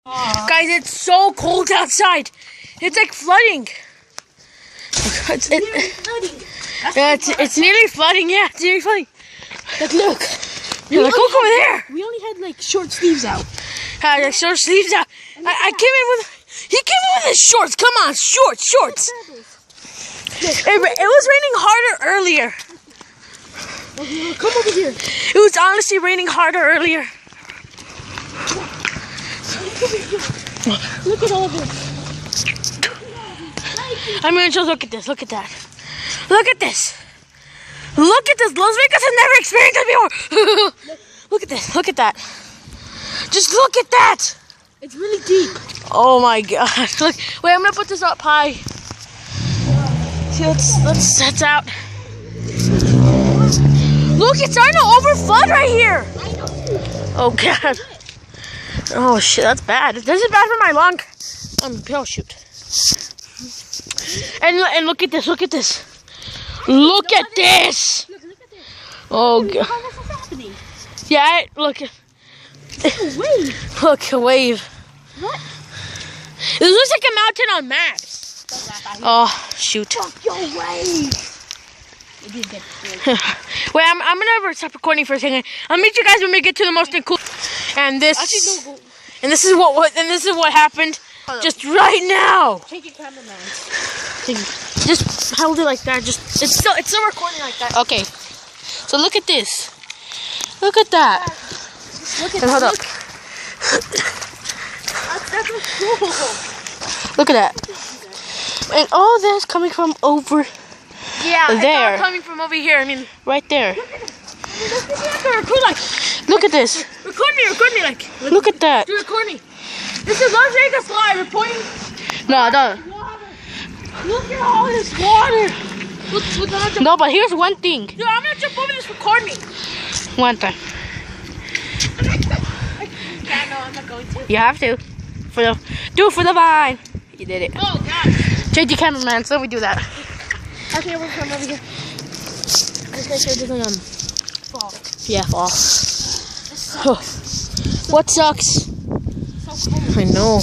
Guys, it's so cold outside. It's like flooding. It's nearly flooding. Yeah, it's nearly flooding. Look. Look over there. We only had like short sleeves out. Like short sleeves out. I came in with. He came in with his shorts. Come on, shorts. It was raining harder earlier. Come over here. It was honestly raining harder earlier. Look at all this. I'm gonna just look at this. Look at that. Look at this. Look at this. Las Vegas has never experienced this before. Look at this. Look at that. Just look at that. It's really deep. Oh my God. Look. Wait, I'm gonna put this up high. See, that's out. Look, it's starting to overflood right here. Oh God. Oh shit, that's bad. This is bad for my lung. Oh shoot. And look at this. Look at this. Look at this. Oh God. What's happening? Yeah, look. A wave. Look, a wave. What? It looks like a mountain on maps. Oh shoot. Fuck your wave. It did get Wait, I'm gonna stop recording for a second. I'll meet you guys when we get to the most cool. And this is what happened just right now. Take your cameraman. Just hold it like that. It's still recording like that. Okay. So look at this. Look at that. Look at and hold that. up. That's cool. Look at that. And all this coming from over there. It's all coming from over here. I mean, right there. Look at this. Record me like. Look at that. Do record me. This is Las Vegas live. Reporting. No. Look at all this water. Look, no, but here's one thing. Dude, I'm gonna jump over this. Record me. One time. Yeah, no, I'm not going to. You have to. Do it for the vine. You did it. Oh God. Change your cameraman, so let me do that. Okay, we'll come over here. Let's make sure it doesn't fall. Yeah, fall. What sucks? So cold. I know.